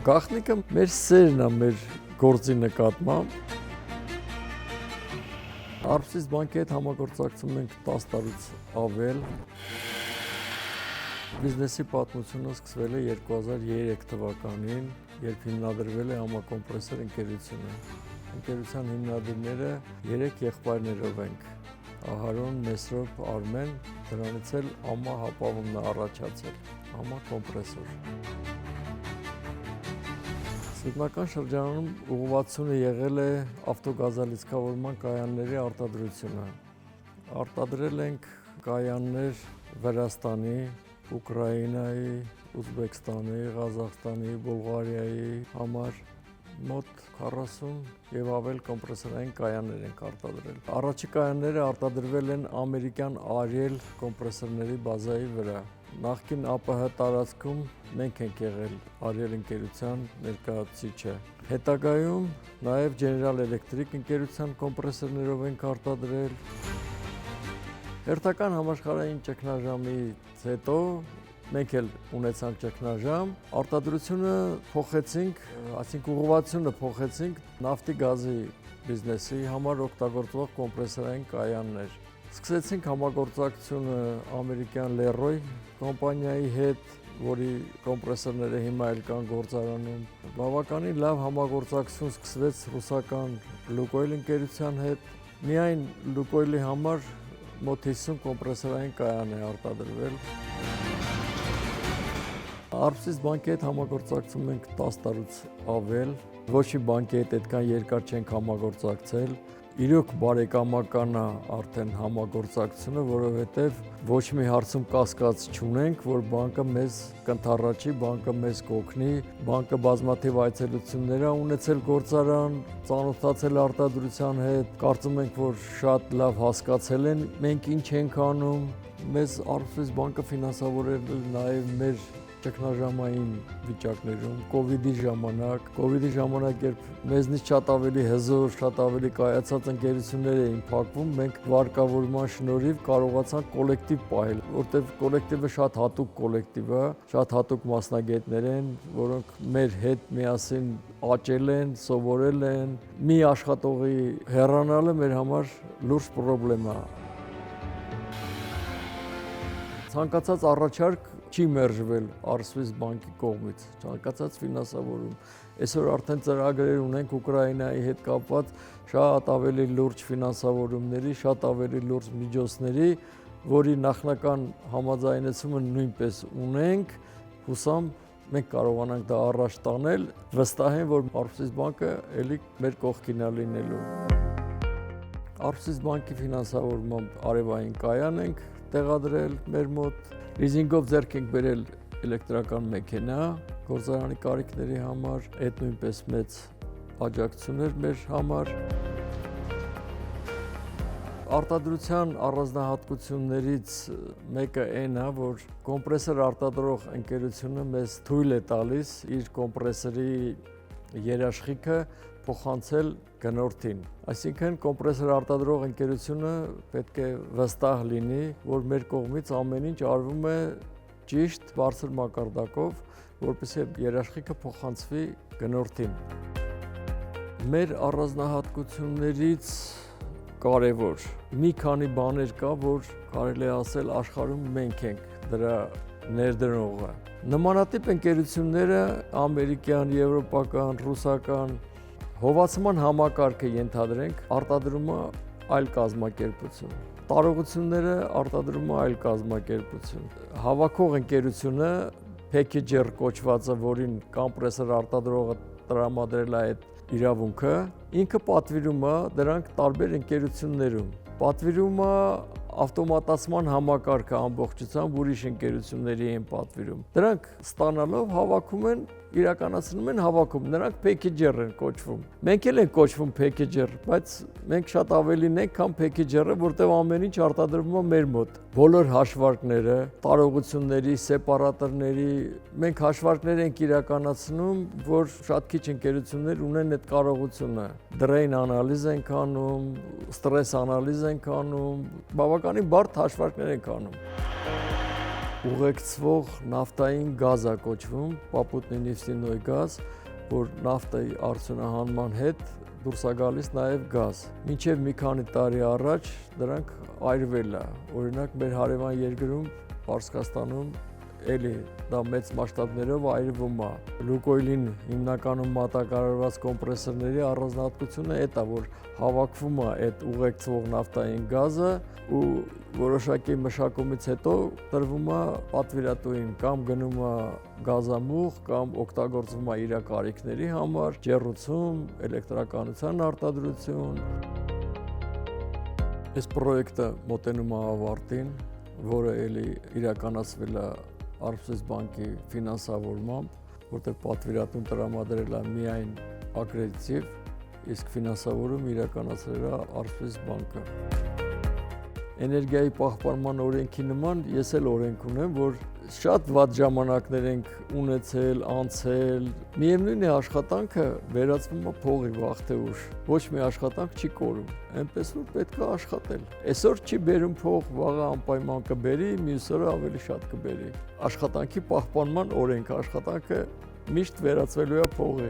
Գաղտնիքը մեր սերն է մեր գործի նկատմամբ։ Արփսիս բանկի հետ համագործակցում ենք 10 տարուց ավել։ Բիզնեսի պատմությունը սկսվել է 2003 թվականին, երբ հիմնադրվել է համակոմպրեսոր ընկերությունը։ Ընկերության հիմնադիրները 3 եղբայրներով ենք՝ Ահարոն, Մեսրոպ, Արմեն, դրանից էլ Ամա Հապավումն է առաջացել, համակոմպրեսոր։ Սկզբնական շրջանում ուղղվածությունը եղել է ավտոգազալիցքավորման կայանների արտադրությունը։ Արտադրել ենք կայաններ Վրաստանի, Ուկրաինայի, Ուզբեկստանի, Ղազախստանի, Բուլղարիայի համար մոտ 40 եւ ավել կոմպրեսորային կայաններ ենք արտադրել։ Առաջի կայանները արտադրվել են ամերիկյան Ariel կոմպրեսորների բազայի վրա։ Նախկին ԱՊՀ տարածքում մենք ենք եղել Ariel ընկերության ներկայացուցիչը։ Հետագայում նաև General Electric ընկերության կոմպրեսորներով ենք արտադրել։ Հերթական համաշխարհային ճգնաժամից հետո մենք էլ ունեցանք ճգնաժամ, արտադրությունը փոխեցինք, այսինքն ուղղվածությունը փոխեցինք նավթի գազի բիզնեսի համար օգտագործվող կոմպրեսորային կայաններ։ Սկսեցինք համագործակցությունը ամերիկյան Leroy կոմպանիայի հետ, որի կոմպրեսորները հիմա էլ կան գործարանում։ Բավականին լավ համագործակցություն սկսվեց ռուսական Lukoil ընկերության հետ։ Միայն Lukoil-ի համար մոտ 50 կոմպրեսորային կայան է արտադրվել։ Արփսիս բանկի հետ համագործակցում ենք 10 տարուց ավել, ոչ մի բանկի հետ այդքան երկար չենք համագործակցել։ Իրոք բարեկամական է արդեն համագործակցությունը, որովհետև ոչ մի հարցում կասկած չունենք, որ բանկը մեզ կընդառաջի, բանկը մեզ կօգնի, բանկը բազմաթիվ այցելություններ է ունեցել գործարան, ծանոթացել արտադրության հետ, կարծում ենք, որ շատ լավ հասկացել են մենք ինչ ենք անում, մեզ Արփսիս բանկը ֆինանսավորել նաև մեր ճգնաժամային վիճակներում, Կովիդի ժամանակ, երբ մեզնից շատ ավելի հզոր, շատ ավելի կայացած ընկերություններ էին փակվում, մենք վարկավորման շնորհիվ կարողացանք կոլեկտիվ պահել, որտեղ կոլեկտիվը շատ հատուկ կոլեկտիվ է, շատ հատուկ մասնագետներ են, որոնք մեր հետ միասին աճել են, սովորել են, մի աշխատողի հեռանալը մեր համար լուրջ խնդրեմ է։ Ցանկացած առաջարկ չի մերժվել Արփսիս բանկի կողմից, ցանկացած ֆինանսավորում։ Այսօր արդեն ծրագրեր ունենք Ուկրաինայի հետ կապված շատ ավելի լուրջ ֆինանսավորումների, շատ ավելի լուրջ միջոցների, որի նախնական համաձայնեցումը նույնպես ունենք, հուսամ մենք կարողանանք դա առաջ տանել, վստահ եմ, որ Արփսիս բանկը ելի մեր կողքին է լինելու։ Արփսիս բանկի ֆինանսավորմամբ արևային կայան ենք տեղադրել մեր մոտ, լիզինգով ձեռք ենք բերել էլեկտրական մեքենա գործարանի կարիքների համար, այդ նույնպես մեծ աջակցություն էր մեր համար։ Արտադրության առանձնահատկություններից մեկը այն է, որ կոմպրեսոր արտադրող ընկերությունը մեզ թույլ է տալիս իր կոմպրեսորի երաշխիքը փոխանցել գնորդին։ Այսինքն կոմպրեսոր արտադրող ընկերությունը պետք է վստահ լինի, որ մեր կողմից ամեն ինչ արվում է ճիշտ, բարձր մակարդակով, որպեսզի երաշխիքը փոխանցվի գնորդին։ Մեր առանձնահատկություններից կարևոր մի քանի բաներ կա, որ կարելի է ասել աշխարհում մենք ենք դրա ներդրողը։ Նմանատիպ ընկերությունները ամերիկյան, եվրոպական, ռուսական հովացման համակարգը ենթադրենք, արտադրումը այլ կազմակերպություն։ Տարողությունները արտադրումը այլ կազմակերպություն։ Հավաքող ընկերությունը package-er կոչվածը, որին կոմպրեսոր արտադրողը տրամադրել է այդ իրավունքը, ինքը պատվիրում է դրանք տարբեր ընկերություններում։ Պատվիրում է ավտոմատացման համակարգը ամբողջությամբ ուրիշ ընկերությունների են պատվիրում։ Դրանք ստանալով հավաքում են, իրականացնում են հավաքում, նրանք package-er են կոչվում։ Մենք էլ ենք կոչվում package-er, բայց մենք շատ ավելին ենք, քան package-ը, որտեղ ամեն ինչ արտադրվում է մեր մոտ։ Բոլոր հաշվարկները, տարողությունների, սեպարատորների, մենք հաշվարկներ ենք իրականացնում, որ շատ քիչ ընկերություններ ունեն այդ կարողությունը։ Drain անալիզ ենք անում, stress անալիզ ենք անում, բավականին բարդ հաշվարկներ ենք անում։ ուղեկցվող նավթային գազ է կոչվում, попутный нефтяной газ, որ նավթի արդյունահանման հետ դուրս է գալիս նաև գազ։ Մինչև մի քանի տարի առաջ դրանք այրվել է։ Օրինակ մեր հարևան երկրում Պարսկաստանում էլի դա մեծ մասշտաբներով այրվում է։ Լուկոյլին հիմնականում մատակարարված կոմպրեսորների առանձնահատկությունը այդ է, որ հավաքվում է այդ ուղեկցող նավթային գազը ու որոշակի մշակումից հետո տրվում է պատվիրատուին կամ գնում է գազամուղ կամ օգտագործվում է իր կարիքների համար, ջեռուցում, էլեկտրականության արտադրություն։ Այս պրոյեկտը մոտենում է ավարտին, որը էլի իրականացվել է Արփսես բանկի ֆինանսավորմամբ, որտեղ պատվիրատուն տրամադրել է միայն ակրեդիտիվ, իսկ ֆինանսավորումը իրականացրել է Արփսես բանկը։ Էներգիայի պահպանման օրենքի նման ես էլ օրենք ունեմ, որ շատ վատ ժամանակներ ենք ունեցել, անցել։ Միևնույն է աշխատանքը վերածվում է փողի վաղ թե ուշ։ Ոչ մի աշխատանք չի կորում։ Այնպես որ պետք է աշխատել։ Այսօր չի բերում փող, վաղը անպայման կբերի, մյուս օրը ավելի շատ կբերի։ Աշխատանքի պահպանման օրենք, աշխատանքը միշտ վերածվելու է փողի։